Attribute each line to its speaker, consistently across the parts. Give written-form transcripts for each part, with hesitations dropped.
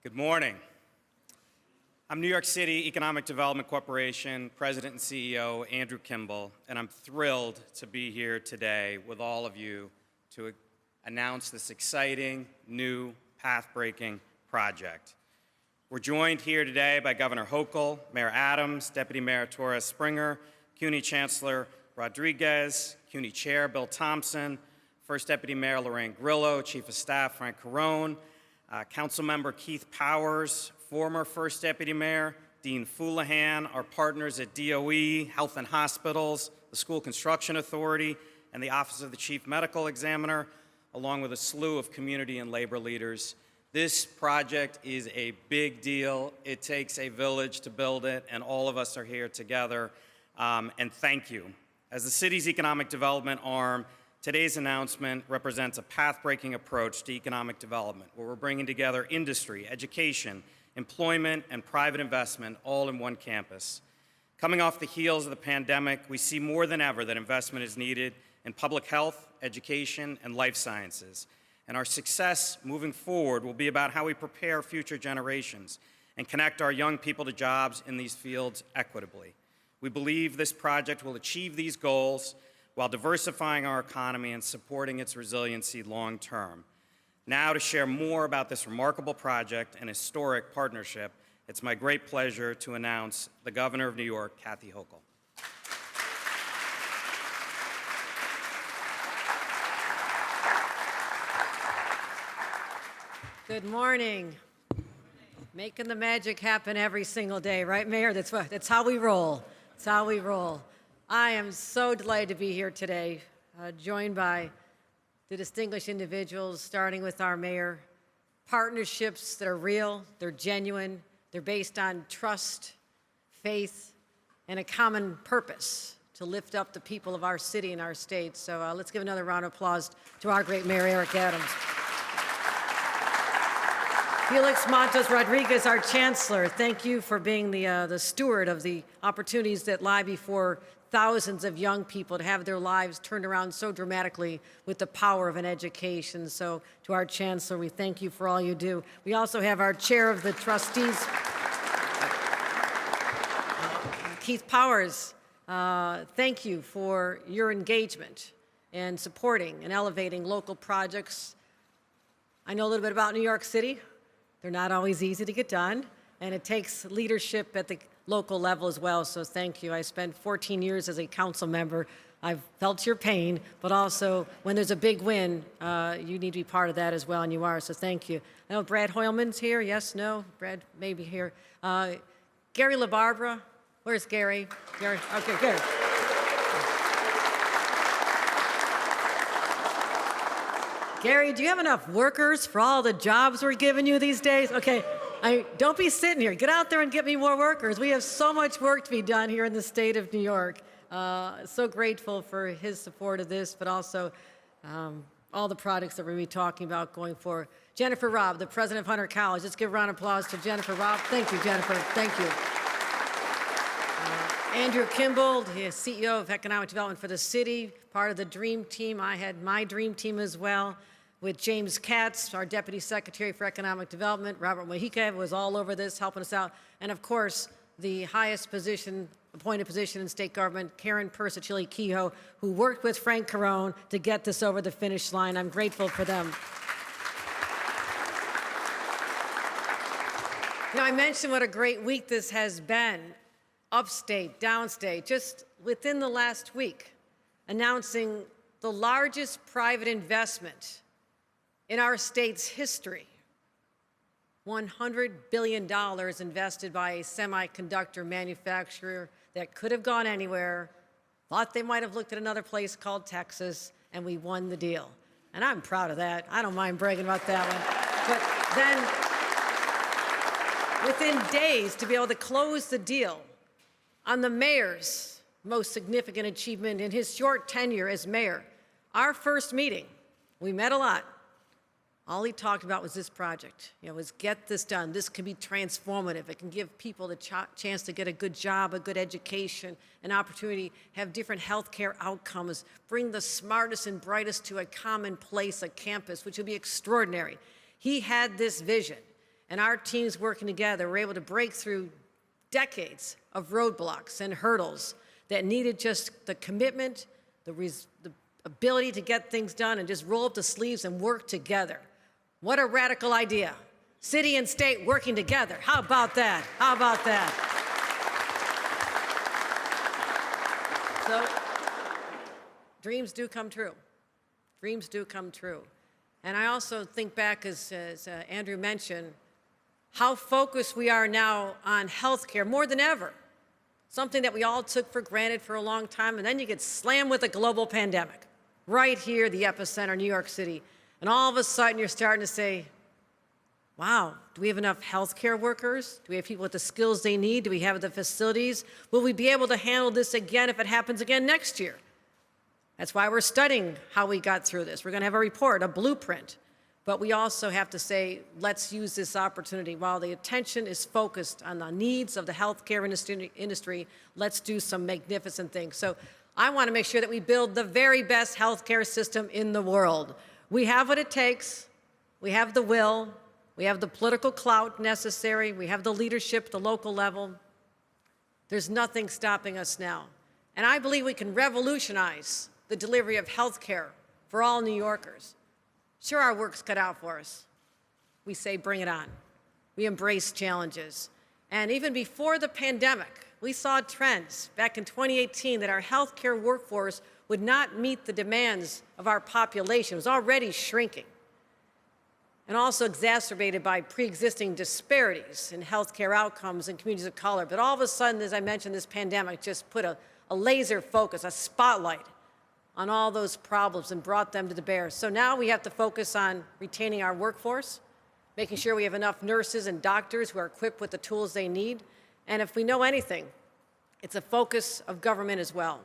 Speaker 1: Good morning. I'm New York City Economic Development Corporation President and CEO Andrew Kimball, and I'm thrilled to be here today with all of you to announce this exciting, new, path-breaking project. We're joined here today by Governor Hochul, Mayor Adams, Deputy Mayor Torres Springer, CUNY Chancellor Rodriguez, CUNY Chair Bill Thompson, First Deputy Mayor Lorraine Grillo, Chief of Staff Frank Carone, Councilmember Keith Powers, former First Deputy Mayor Dean Foulahan, our partners at DOE, Health and Hospitals, the School Construction Authority, and the Office of the Chief Medical Examiner, along with a slew of community and labor leaders. This project is a big deal. It takes a village to build it, and all of us are here together. And thank you. As the city's economic development arm, today's announcement represents a path-breaking approach to economic development, where we're bringing together industry, education, employment, and private investment all in one campus. Coming off the heels of the pandemic, we see more than ever that investment is needed in public health, education, and life sciences. And our success moving forward will be about how we prepare future generations and connect our young people to jobs in these fields equitably. We believe this project will achieve these goals while diversifying our economy and supporting its resiliency long term. Now, to share more about this remarkable project and historic partnership, it's my great pleasure to announce the Governor of New York, Kathy Hochul.
Speaker 2: Good morning. Making the magic happen every single day, right, Mayor? That's how we roll. That's how we roll. I am so delighted to be here today, joined by the distinguished individuals, starting with our mayor. Partnerships that are real, they're genuine, they're based on trust, faith, and a common purpose to lift up the people of our city and our state. So let's give another round of applause to our great Mayor, Eric Adams. Felix Montes Rodriguez, our Chancellor, thank you for being the steward of the opportunities that lie before thousands of young people to have their lives turned around so dramatically with the power of an education. So to our Chancellor, we thank you for all you do. We also have our Chair of the Trustees, Keith Powers. Thank you for your engagement and supporting and elevating local projects. I know a little bit about New York City. They're not always easy to get done, and it takes leadership at the local level as well, so thank you. I spent 14 years as a council member. I've felt your pain, but also when there's a big win, you need to be part of that as well, and you are, so thank you. I know Brad Hoylman's here, yes, no? Brad may be here. Gary LaBarbera, where's Gary? Gary, okay, good. Gary, do you have enough workers for all the jobs we're giving you these days? Okay, don't be sitting here. Get out there and get me more workers. We have so much work to be done here in the state of New York. So grateful for his support of this, but also all the projects that we're going to be talking about going forward. Jennifer Robb, the president of Hunter College. Let's give a round of applause to Jennifer Robb. Thank you, Jennifer. Thank you. Andrew Kimball, the CEO of Economic Development for the city, part of the Dream Team. I had my Dream Team as well, with James Katz, our Deputy Secretary for Economic Development. Robert Mojica was all over this, helping us out. And of course, the highest position, appointed position in state government, Karen Persicilli-Kehoe, who worked with Frank Carone to get this over the finish line. I'm grateful for them. I mentioned what a great week this has been. Upstate, downstate, just within the last week, announcing the largest private investment in our state's history. $100 billion invested by a semiconductor manufacturer that could have gone anywhere, thought they might have looked at another place called Texas, and we won the deal. And I'm proud of that. I don't mind bragging about that one. But then, within days, to be able to close the deal on the mayor's most significant achievement in his short tenure as mayor. Our first meeting, we met a lot. All he talked about was this project. Was get this done. This can be transformative. It can give people the chance to get a good job, a good education, an opportunity, have different healthcare outcomes, bring the smartest and brightest to a common place, a campus, which would be extraordinary. He had this vision. and our teams working together were able to break through decades of roadblocks and hurdles that needed just the commitment, the ability to get things done and just roll up the sleeves and work together. What a radical idea. City and state working together. How about that? How about that? So, dreams do come true. Dreams do come true. And I also think back, as Andrew mentioned, how focused we are now on healthcare more than ever. Something that we all took for granted for a long time, and then you get slammed with a global pandemic. Right here, the epicenter, New York City. And all of a sudden, you're starting to say, wow, do we have enough healthcare workers? Do we have people with the skills they need? Do we have the facilities? Will we be able to handle this again if it happens again next year? That's why we're studying how we got through this. We're going to have a report, a blueprint. But we also have to say, let's use this opportunity. While the attention is focused on the needs of the healthcare industry, let's do some magnificent things. So I want to make sure that we build the very best healthcare system in the world. We have what it takes. We have the will. We have the political clout necessary. We have the leadership at the local level. There's nothing stopping us now. And I believe we can revolutionize the delivery of health care for all New Yorkers. Sure, our work's cut out for us. We say, bring it on. We embrace challenges. And even before the pandemic, we saw trends back in 2018 that our healthcare workforce would not meet the demands of our population. It was already shrinking, and also exacerbated by pre-existing disparities in healthcare outcomes in communities of color. But all of a sudden, as I mentioned, this pandemic just put a laser focus, a spotlight on all those problems and brought them to the bear. So now we have to focus on retaining our workforce, making sure we have enough nurses and doctors who are equipped with the tools they need. And if we know anything, it's a focus of government as well.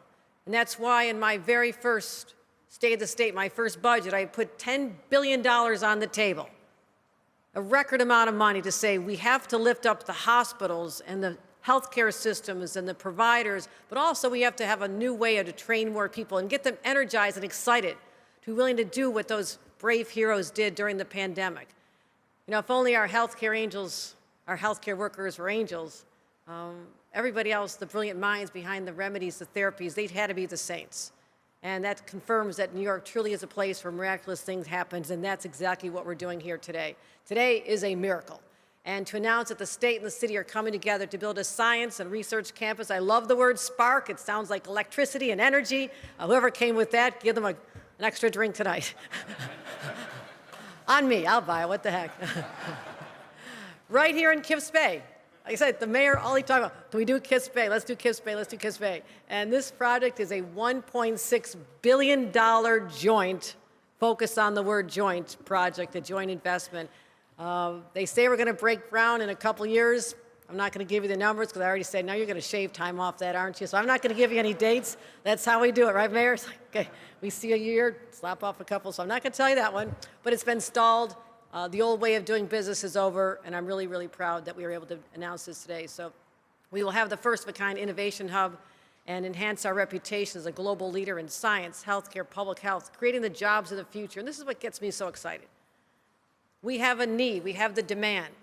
Speaker 2: And that's why in my very first State of the State, my first budget, I put $10 billion on the table, a record amount of money to say we have to lift up the hospitals and the healthcare systems and the providers, but also we have to have a new way to train more people and get them energized and excited to be willing to do what those brave heroes did during the pandemic. You know, if only our healthcare angels, our healthcare workers were angels, everybody else, the brilliant minds behind the remedies, the therapies, they had to be the saints. And that confirms that New York truly is a place where miraculous things happen, and that's exactly what we're doing here today. Today is a miracle. And to announce that the state and the city are coming together to build a science and research campus. I love the word spark. It sounds like electricity and energy. Whoever came with that, give them an extra drink tonight. On me, I'll buy it, what the heck. Right here in Kips Bay. Like I said, the mayor, all he talked about, can we do Kips Bay? Let's do Kips Bay, let's do Kips Bay. And this project is a $1.6 billion joint, focus on the word joint project, a joint investment. They say we're going to break ground in a couple years. I'm not going to give you the numbers because I already said, now you're going to shave time off that, aren't you? So I'm not going to give you any dates. That's how we do it, right, Mayor? It's like, okay, we see a year, slap off a couple. So I'm not going to tell you that one. But it's been stalled. The old way of doing business is over, and I'm really, really proud that we were able to announce this today. So we will have the first-of-a-kind innovation hub and enhance our reputation as a global leader in science, healthcare, public health, creating the jobs of the future. And this is what gets me so excited. We have a need, we have the demand,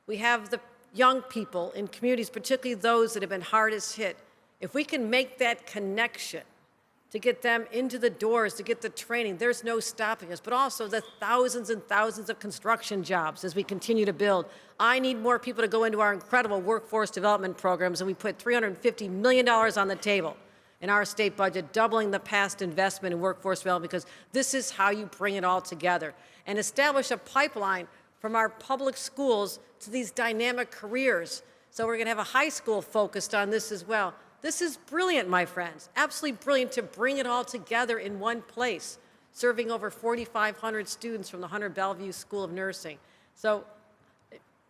Speaker 2: we have the young people in communities, particularly those that have been hardest hit. If we can make that connection to get them into the doors, to get the training, there's no stopping us, but also the thousands and thousands of construction jobs as we continue to build. I need more people to go into our incredible workforce development programs, and we put $350 million on the table in our state budget, doubling the past investment in workforce development, because this is how you bring it all together and establish a pipeline from our public schools to these dynamic careers. So we're going to have a high school focused on this as well. This is brilliant, my friends, absolutely brilliant to bring it all together in one place, serving over 4,500 students from the Hunter Bellevue School of Nursing. So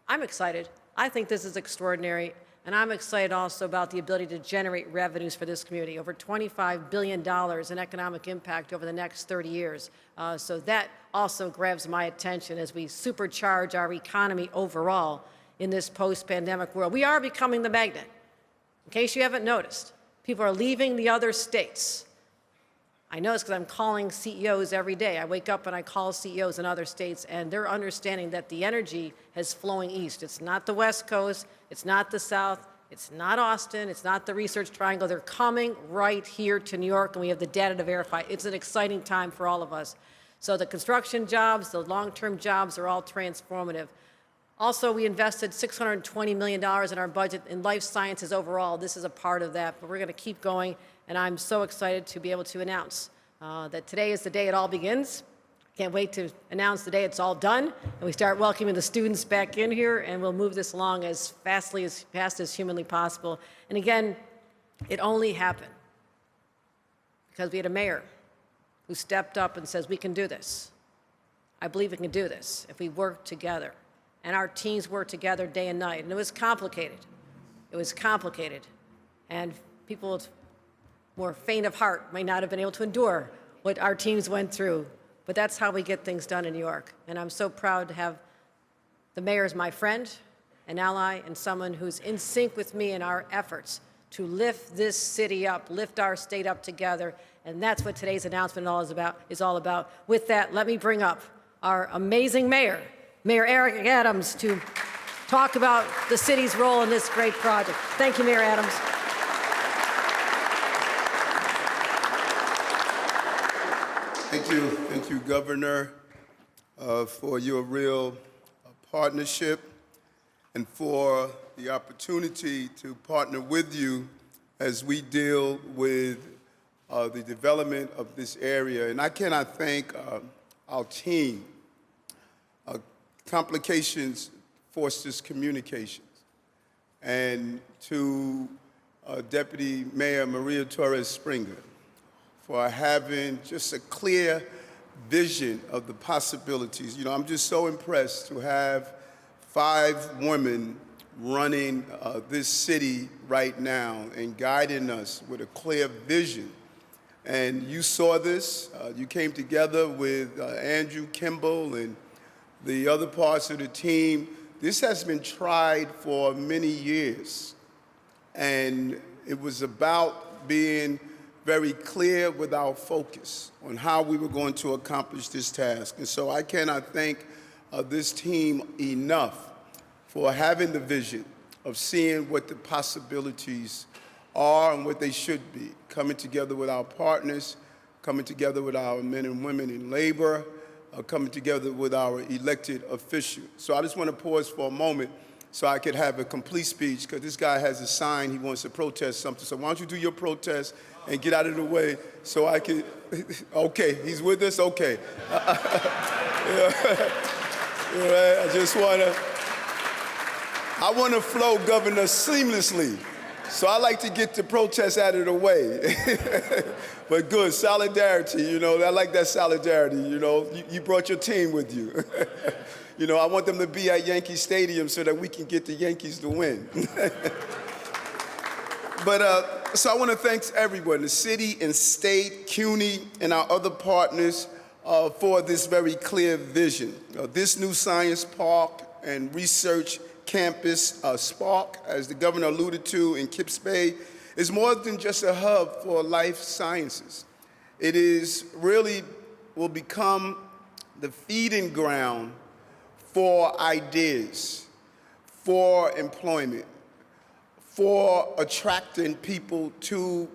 Speaker 2: I'm excited. I think this is extraordinary. And I'm excited also about the ability to generate revenues for this community, over $25 billion in economic impact over the next 30 years. So that also grabs my attention as we supercharge our economy overall in this post-pandemic world. We are becoming the magnet. In case you haven't noticed, people are leaving the other states. I know this because I'm calling CEOs every day. I wake up and I call CEOs in other states, and they're understanding that the energy is flowing east. It's not the West Coast, it's not the South, it's not Austin, it's not the Research Triangle. They're coming right here to New York, and we have the data to verify. It's an exciting time for all of us. So the construction jobs, the long-term jobs are all transformative. Also, we invested $620 million in our budget in life sciences overall. This is a part of that, but we're going to keep going, and I'm so excited to be able to announce that today is the day it all begins. Can't wait to announce the day it's all done, and we start welcoming the students back in here, and we'll move this along as fast as humanly possible. And again, it only happened because we had a mayor who stepped up and says, we can do this. I believe we can do this if we work together. And our teams work together day and night. And it was complicated. It was complicated. And people more faint of heart might not have been able to endure what our teams went through. But that's how we get things done in New York. And I'm so proud to have the mayor as my friend, an ally, and someone who's in sync with me in our efforts to lift this city up, lift our state up together. And that's what today's announcement is all about. With that, let me bring up our amazing mayor, Mayor Eric Adams, to talk about the city's role in this great project. Thank you, Mayor Adams.
Speaker 3: Thank you, Governor, for your real partnership and for the opportunity to partner with you as we deal with the development of this area. And I cannot thank our team. Complications fosters communications. And to Deputy Mayor Maria Torres Springer for having just a clear vision of the possibilities. You know, I'm just so impressed to have 5 women running this city right now and guiding us with a clear vision. And you saw this. You came together with Andrew Kimball and the other parts of the team. This has been tried for many years. And it was about being very clear with our focus on how we were going to accomplish this task. And so I cannot thank this team enough for having the vision of seeing what the possibilities are and what they should be, coming together with our partners, coming together with our men and women in labor, coming together with our elected officials. So I just want to pause for a moment so I could have a complete speech, because this guy has a sign he wants to protest something. So why don't you do your protest and get out of the way so I can, okay, he's with us, okay. I want to flow, Governor, seamlessly. So I like to get the protest out of the way. But good, solidarity, you know, I like that solidarity, you know. You brought your team with you. You know, I want them to be at Yankee Stadium so that we can get the Yankees to win. But so I want to thank everyone, the city and state, CUNY, and our other partners for this very clear vision. This new science park and research campus, SPARC, as the governor alluded to in Kips Bay, is more than just a hub for life sciences. It is really will become the feeding ground for ideas, for employment, for attracting people to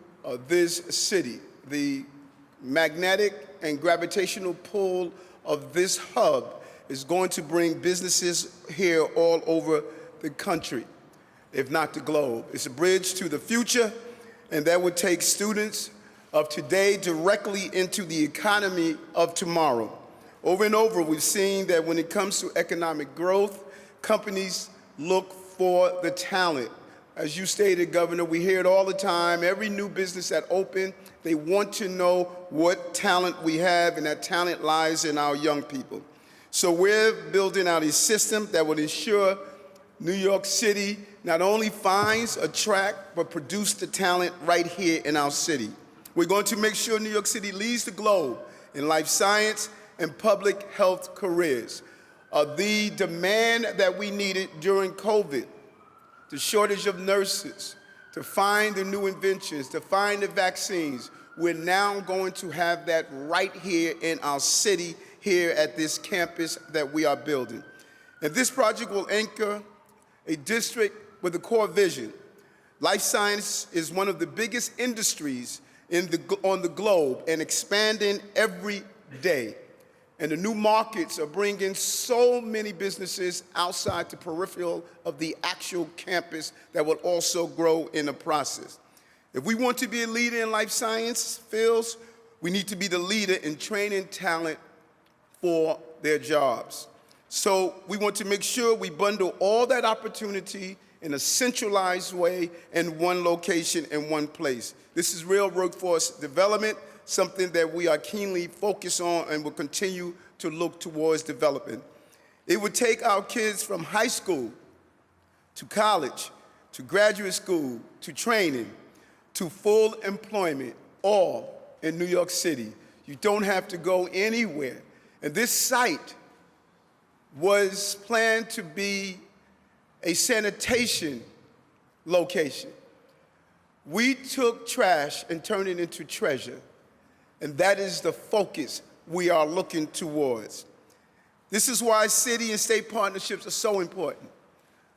Speaker 3: this city. The magnetic and gravitational pull of this hub is going to bring businesses here all over the country, if not the globe. It's a bridge to the future, and that would take students of today directly into the economy of tomorrow. Over and over, we've seen that when it comes to economic growth, companies look for the talent. As you stated, Governor, we hear it all the time. Every new business that opens, they want to know what talent we have, and that talent lies in our young people. So we're building out a system that will ensure New York City not only finds, attract, but produce the talent right here in our city. We're going to make sure New York City leads the globe in life science and public health careers. The demand that we needed during COVID, the shortage of nurses, to find the new inventions, to find the vaccines, we're now going to have that right here in our city, here at this campus that we are building. And this project will anchor a district with a core vision. Life science is one of the biggest industries on the globe and expanding every day. And the new markets are bringing so many businesses outside the peripheral of the actual campus that will also grow in the process. If we want to be a leader in life science fields, we need to be the leader in training talent for their jobs. So we want to make sure we bundle all that opportunity in a centralized way in one location, in one place. This is real workforce development, something that we are keenly focused on and will continue to look towards developing. It would take our kids from high school to college, to graduate school, to training, to full employment, all in New York City. You don't have to go anywhere. And this site was planned to be a sanitation location. We took trash and turned it into treasure, and that is the focus we are looking towards. This is why city and state partnerships are so important.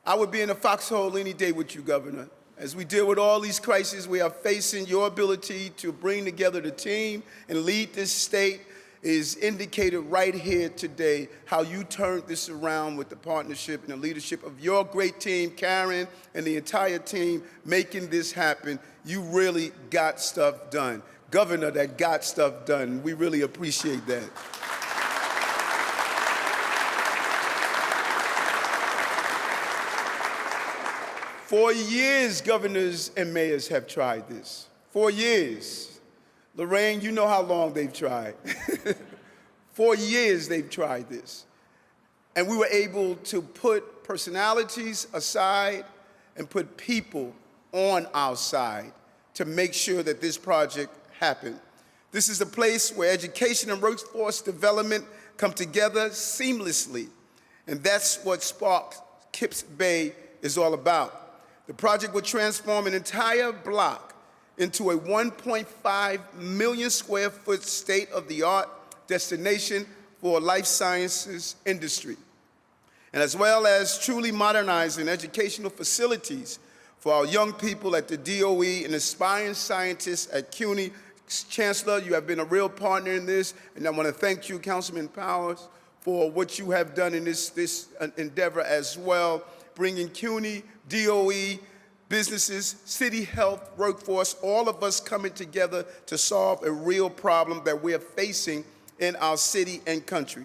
Speaker 3: I would be in a foxhole any day with you, Governor. As we deal with all these crises we are facing, your ability to bring together the team and lead this state is indicated right here today, how you turned this around with the partnership and the leadership of your great team, Karen, and the entire team making this happen. You really got stuff done. Governor that got stuff done. We really appreciate that. For years, governors and mayors have tried this. 4 years. Lorraine, you know how long they've tried. 4 years they've tried this. And we were able to put personalities aside and put people on our side to make sure that this project happened. This is a place where education and workforce development come together seamlessly. And that's what SPARC Kips Bay is all about. The project will transform an entire block into a 1.5 million square foot state-of-the-art destination for life sciences industry, and as well as truly modernizing educational facilities for our young people at the DOE and aspiring scientists at CUNY. Chancellor, you have been a real partner in this, and I want to thank you, Councilman Powers, for what you have done in this endeavor as well, bringing CUNY, DOE, businesses, city health, workforce, all of us coming together to solve a real problem that we are facing in our city and country.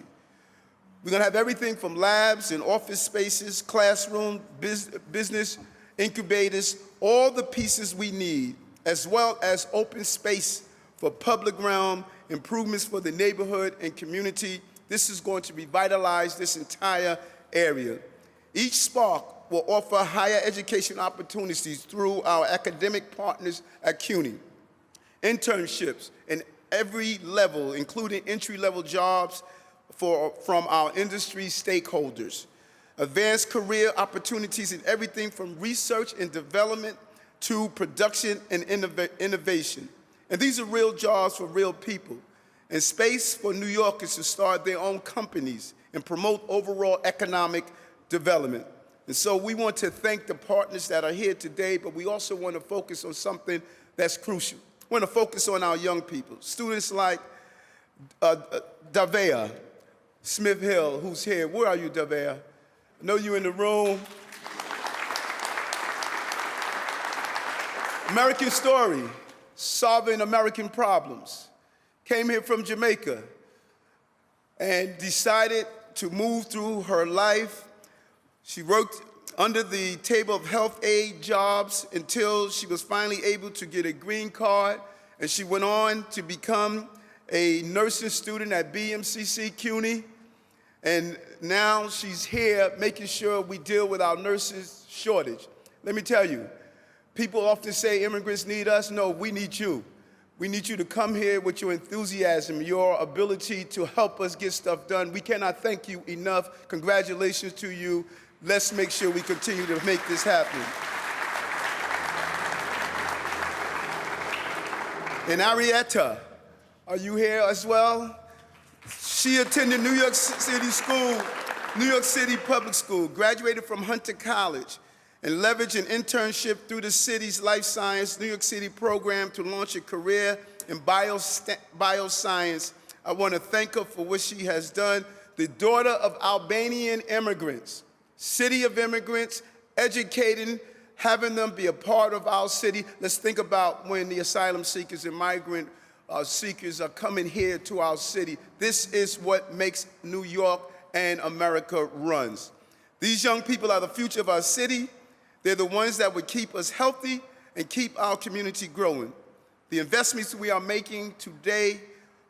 Speaker 3: We're going to have everything from labs and office spaces, classroom, business incubators, all the pieces we need, as well as open space for public realm, improvements for the neighborhood and community. This is going to revitalize this entire area. Each SPARC will offer higher education opportunities through our academic partners at CUNY, internships in every level, including entry-level jobs from our industry stakeholders, advanced career opportunities in everything from research and development to production and innovation. And these are real jobs for real people, and space for New Yorkers to start their own companies and promote overall economic development. And so we want to thank the partners that are here today, but we also want to focus on something that's crucial. We want to focus on our young people, students like Davea Smith-Hill, who's here. Where are you, Davea? I know you're in the room. American story, solving American problems. Came here from Jamaica and decided to move through her life. She worked under the table of health aid jobs until she was finally able to get a green card, and she went on to become a nursing student at BMCC CUNY, and now she's here making sure we deal with our nurses shortage. Let me tell you, people often say immigrants need us. No, we need you. We need you to come here with your enthusiasm, your ability to help us get stuff done. We cannot thank you enough. Congratulations to you. Let's make sure we continue to make this happen. And Arietta, are you here as well? She attended New York City Public School, graduated from Hunter College, and leveraged an internship through the city's Life Science New York City program to launch a career in bioscience. I want to thank her for what she has done. The daughter of Albanian immigrants, city of immigrants, educating, having them be a part of our city. Let's think about when the asylum seekers and migrant seekers are coming here to our city. This is what makes New York and America runs. These young people are the future of our city. They're the ones that would keep us healthy and keep our community growing. The investments we are making today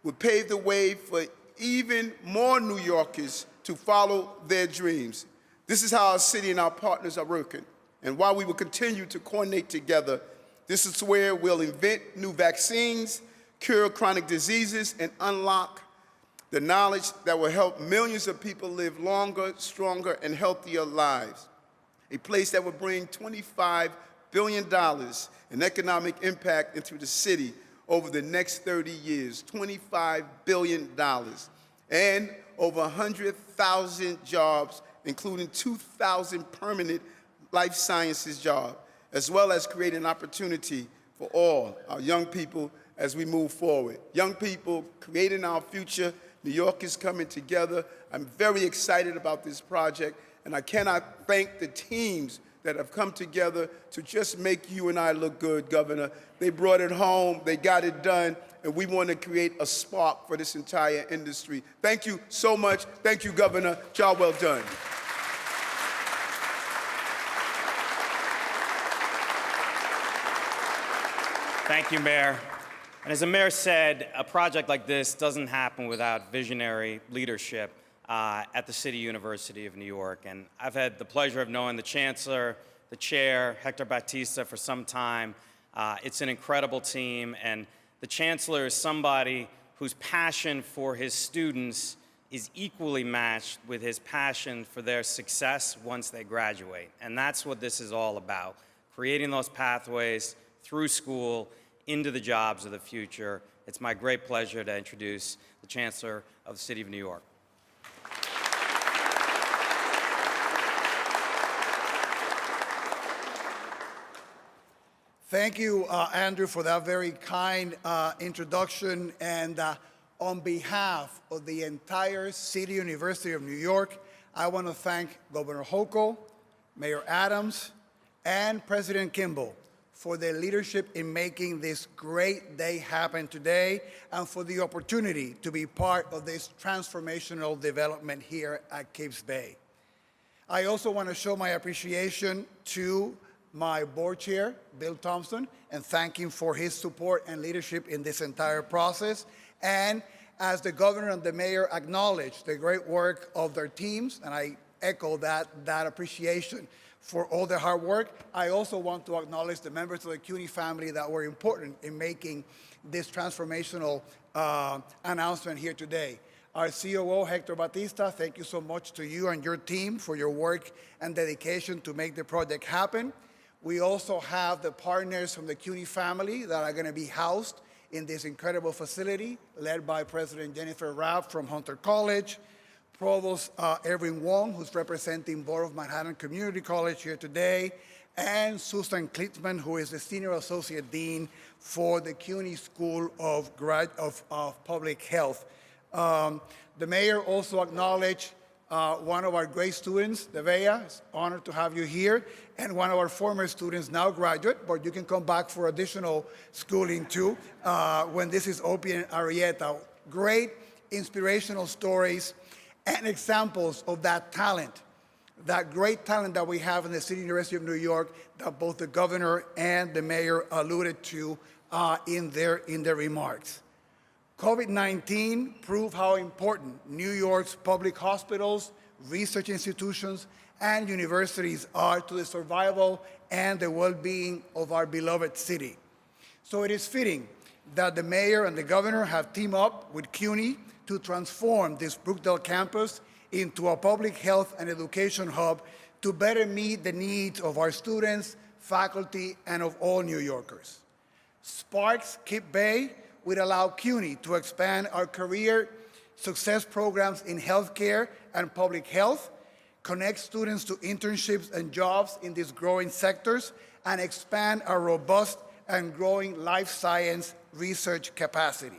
Speaker 3: will pave the way for even more New Yorkers to follow their dreams. This is how our city and our partners are working. And while we will continue to coordinate together, this is where we'll invent new vaccines, cure chronic diseases, and unlock the knowledge that will help millions of people live longer, stronger, and healthier lives. A place that will bring $25 billion in economic impact into the city over the next 30 years, $25 billion, and over 100,000 jobs, including 2,000 permanent life sciences jobs, as well as creating opportunity for all our young people as we move forward. Young people creating our future. New York is coming together. I'm very excited about this project, and I cannot thank the teams that have come together to just make you and I look good, Governor. They brought it home, they got it done, and we want to create a spark for this entire industry. Thank you so much. Thank you, Governor. Job well done.
Speaker 1: Thank you, Mayor. And as the mayor said, a project like this doesn't happen without visionary leadership at the City University of New York. And I've had the pleasure of knowing the chancellor, the chair, Hector Batista, for some time. It's an incredible team, and the chancellor is somebody whose passion for his students is equally matched with his passion for their success once they graduate. And that's what this is all about, creating those pathways through school into the jobs of the future. It's my great pleasure to introduce the Chancellor of the City of New York.
Speaker 4: Thank you, Andrew, for that very kind introduction. And on behalf of the entire City University of New York, I want to thank Governor Hochul, Mayor Adams, and President Kimball for their leadership in making this great day happen today, and for the opportunity to be part of this transformational development here at Kips Bay. I also want to show my appreciation to my board chair, Bill Thompson, and thank him for his support and leadership in this entire process. And as the governor and the mayor acknowledge the great work of their teams, and I echo that appreciation for all their hard work, I also want to acknowledge the members of the CUNY family that were important in making this transformational announcement here today. Our COO, Hector Batista, thank you so much to you and your team for your work and dedication to make the project happen. We also have the partners from the CUNY family that are going to be housed in this incredible facility, led by President Jennifer Rabb from Hunter College, Provost Erwin Wong, who's representing Board of Manhattan Community College here today, and Susan Klitzman, who is the Senior Associate Dean for the CUNY School of Public Health. The mayor also acknowledged one of our great students, Devea. It's an honor to have you here, and one of our former students, now graduate, but you can come back for additional schooling too when this is open in Arietta. Great inspirational stories and examples of that talent, that great talent that we have in the City University of New York that both the governor and the mayor alluded to in their remarks. COVID-19 proved how important New York's public hospitals, research institutions, and universities are to the survival and the well-being of our beloved city. So it is fitting that the mayor and the governor have teamed up with CUNY to transform this Brookdale campus into a public health and education hub to better meet the needs of our students, faculty, and of all New Yorkers. SPARC Kips Bay would allow CUNY to expand our career success programs in healthcare and public health, connect students to internships and jobs in these growing sectors, and expand our robust and growing life science research capacity.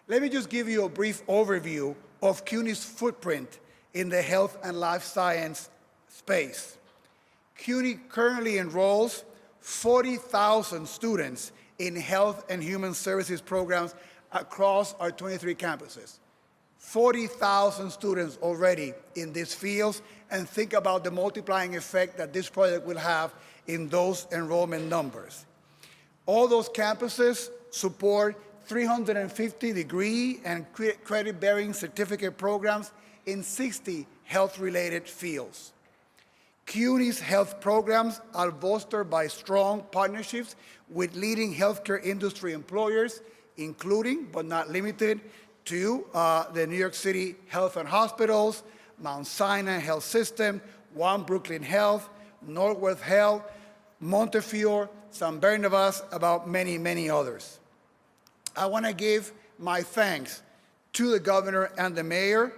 Speaker 4: Let me just give you a brief overview of CUNY's footprint in the health and life science space. CUNY currently enrolls 40,000 students in health and human services programs across our 23 campuses. 40,000 students already in these fields, and think about the multiplying effect that this project will have in those enrollment numbers. All those campuses support 350 degree and credit-bearing certificate programs in 60 health-related fields. CUNY's health programs are bolstered by strong partnerships with leading healthcare industry employers, including, but not limited to, the New York City Health and Hospitals, Mount Sinai Health System, One Brooklyn Health, Northwest Health, Montefiore, San Barnabas, about many, many others. I want to give my thanks to the governor and the mayor,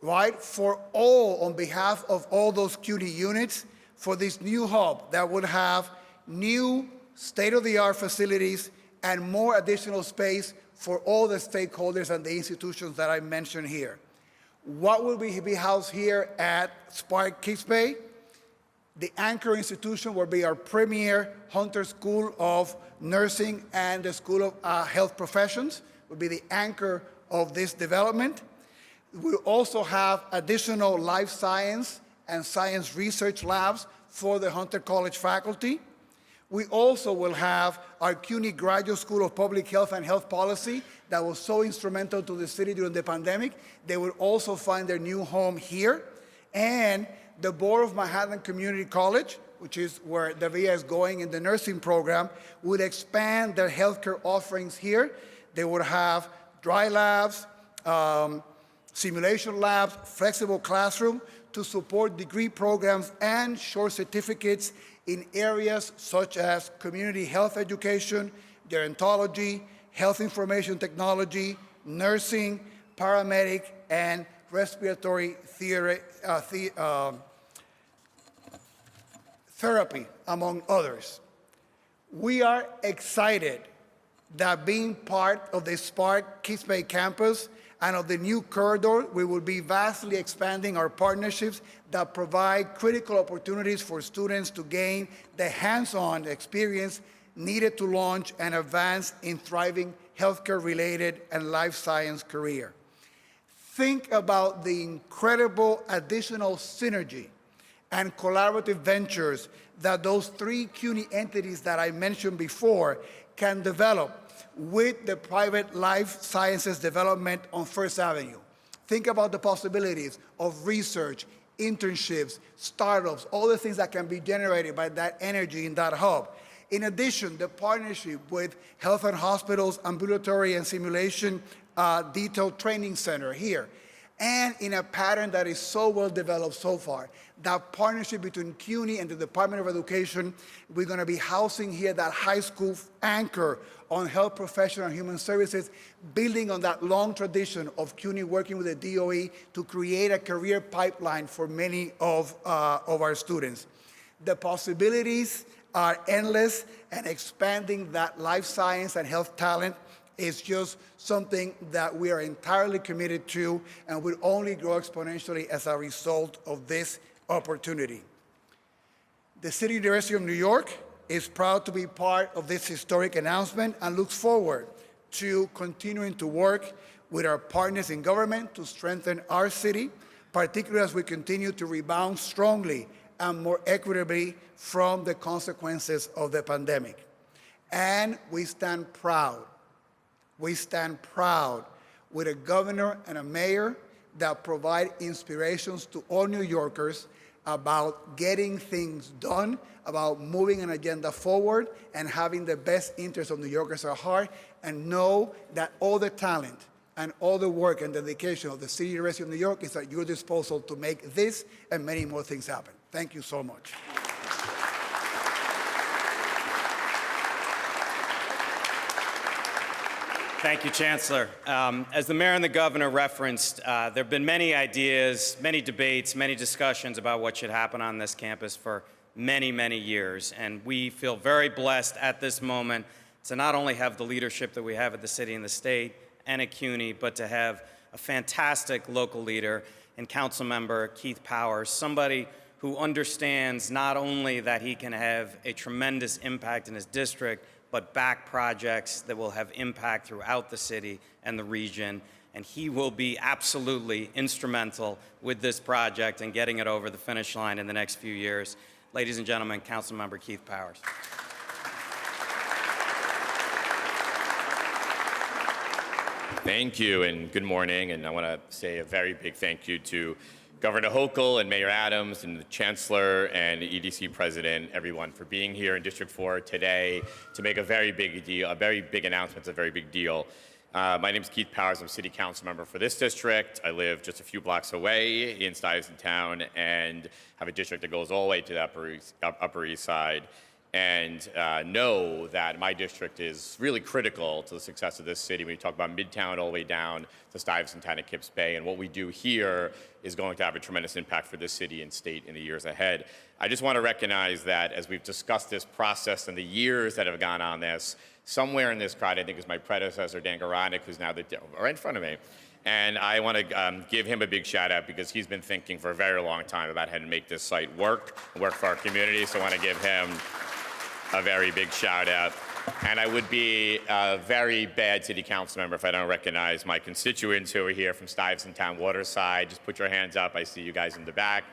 Speaker 4: right, for all, on behalf of all those CUNY units, for this new hub that would have new state-of-the-art facilities and more additional space for all the stakeholders and the institutions that I mentioned here. What will be housed here at SPARC Kips Bay? The anchor institution will be our premier Hunter School of Nursing and the School of Health Professions, will be the anchor of this development. We'll also have additional life science and science research labs for the Hunter College faculty. We also will have our CUNY Graduate School of Public Health and Health Policy that was so instrumental to the city during the pandemic. They will also find their new home here. And the Board of Manhattan Community College, which is where Davia is going in the nursing program, would expand their healthcare offerings here. They would have dry labs, simulation labs, flexible classroom to support degree programs and short certificates in areas such as community health education, gerontology, health information technology, nursing, paramedic, and respiratory therapy, among others. We are excited that being part of the SPARC Kips Bay campus and of the new corridor, we will be vastly expanding our partnerships that provide critical opportunities for students to gain the hands-on experience needed to launch and advance in thriving healthcare-related and life science career. Think about the incredible additional synergy and collaborative ventures that those three CUNY entities that I mentioned before can develop with the private life sciences development on First Avenue. Think about the possibilities of research, internships, startups, all the things that can be generated by that energy in that hub. In addition, the partnership with Health and Hospitals Ambulatory and Simulation Detailed Training Center here. And in a pattern that is so well developed so far, that partnership between CUNY and the Department of Education, we're going to be housing here that high school anchor on health professional and human services, building on that long tradition of CUNY working with the DOE to create a career pipeline for many of our students. The possibilities are endless, and expanding that life science and health talent is just something that we are entirely committed to and will only grow exponentially as a result of this opportunity. The City University of New York is proud to be part of this historic announcement and looks forward to continuing to work with our partners in government to strengthen our city, particularly as we continue to rebound strongly and more equitably from the consequences of the pandemic. And we stand proud with a governor and a mayor that provide inspirations to all New Yorkers about getting things done, about moving an agenda forward, and having the best interests of New Yorkers at heart, and know that all the talent and all the work and dedication of the City University of New York is at your disposal to make this and many more things happen. Thank you so much.
Speaker 1: Thank you, Chancellor. As the mayor and the governor referenced, there have been many ideas, many debates, many discussions about what should happen on this campus for many, many years. And we feel very blessed at this moment to not only have the leadership that we have at the city and the state and at CUNY, but to have a fantastic local leader and council member, Keith Powers, somebody who understands not only that he can have a tremendous impact in his district, but back projects that will have impact throughout the city and the region. And he will be absolutely instrumental with this project and getting it over the finish line in the next few years. Ladies and gentlemen, Councilmember Keith Powers.
Speaker 5: Thank you, and good morning. And I want to say a very big thank you to Governor Hochul and Mayor Adams and the Chancellor and the EDC President, everyone, for being here in District 4 today to make a very big deal, a very big announcement. It's a very big deal. My name is Keith Powers. I'm City Council member for this district. I live just a few blocks away in Stuyvesant Town and have a district that goes all the way to the Upper East Side. And know that my district is really critical to the success of this city. When you talk about Midtown all the way down to Stuyvesant Town and Kips Bay, and what we do here is going to have a tremendous impact for this city and state in the years ahead. I just want to recognize that as we've discussed this process and the years that have gone on this, somewhere in this crowd, I think is my predecessor, Dan Garanik, who's now right in front of me. And I want to give him a big shout out because he's been thinking for a very long time about how to make this site work for our community. So I want to give him a very big shout out. And I would be a very bad city council member if I don't recognize my constituents who are here from Stuyvesant Town Waterside. Just put your hands up. I see you guys in the back.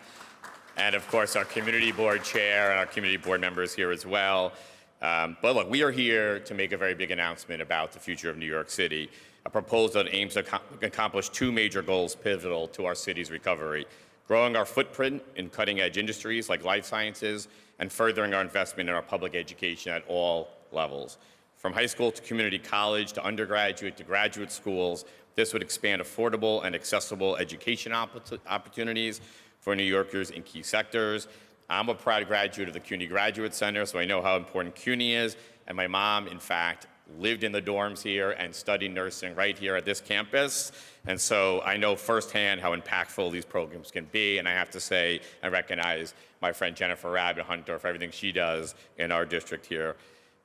Speaker 5: And of course, our community board chair and our community board members here as well. But look, we are here to make a very big announcement about the future of New York City, a proposal that aims to accomplish two major goals pivotal to our city's recovery: growing our footprint in cutting-edge industries like life sciences, and furthering our investment in our public education at all levels. From high school to community college to undergraduate to graduate schools, this would expand affordable and accessible education opportunities for New Yorkers in key sectors. I'm a proud graduate of the CUNY Graduate Center, so I know how important CUNY is, and my mom, in fact, lived in the dorms here and studied nursing right here at this campus. And so I know firsthand how impactful these programs can be. And I have to say, I recognize my friend Jennifer Rabbit Hunter for everything she does in our district here.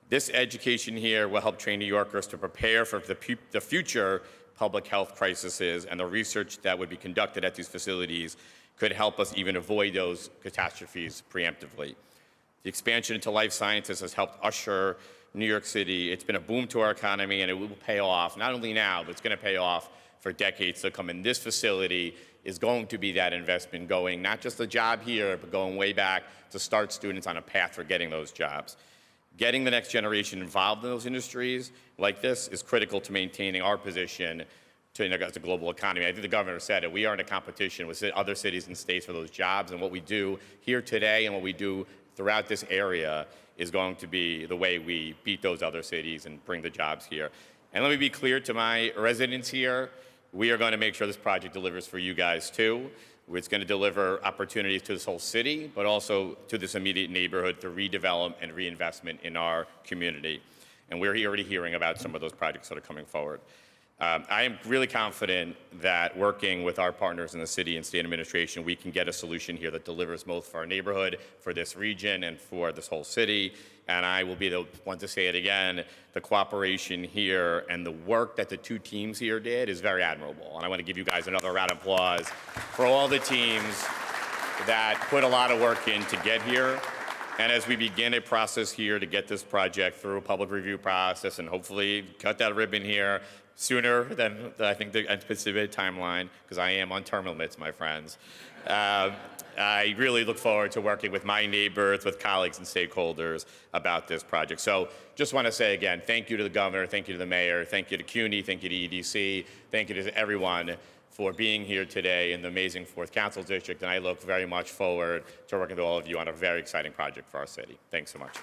Speaker 5: This education here will help train New Yorkers to prepare for the future public health crises, and the research that would be conducted at these facilities could help us even avoid those catastrophes preemptively. The expansion into life sciences has helped usher New York City. It's been a boom to our economy, and it will pay off, not only now, but it's going to pay off for decades to come. And this facility is going to be that investment going, not just a job here, but going way back to start students on a path for getting those jobs. Getting the next generation involved in those industries like this is critical to maintaining our position in the global economy. I think the governor said it. We are in a competition with other cities and states for those jobs, and what we do here today and what we do throughout this area is going to be the way we beat those other cities and bring the jobs here. And let me be clear to my residents here, we are going to make sure this project delivers for you guys too. It's going to deliver opportunities to this whole city, but also to this immediate neighborhood through redevelopment and reinvestment in our community. And we're already hearing about some of those projects that are coming forward. I am really confident that working with our partners in the city and state administration, we can get a solution here that delivers both for our neighborhood, for this region, and for this whole city. And I will be the one to say it again, the cooperation here and the work that the two teams here did is very admirable. And I want to give you guys another round of applause for all the teams that put a lot of work in to get here. And as we begin a process here to get this project through a public review process and hopefully cut that ribbon here sooner than I think the anticipated timeline, because I am on term limits, my friends. I really look forward to working with my neighbors, with colleagues and stakeholders about this project. So just want to say again, thank you to the governor, thank you to the mayor, thank you to CUNY, thank you to EDC, thank you to everyone for being here today in the amazing 4th Council District, and I look very much forward to working with all of you on a very exciting project for our city. Thanks so much.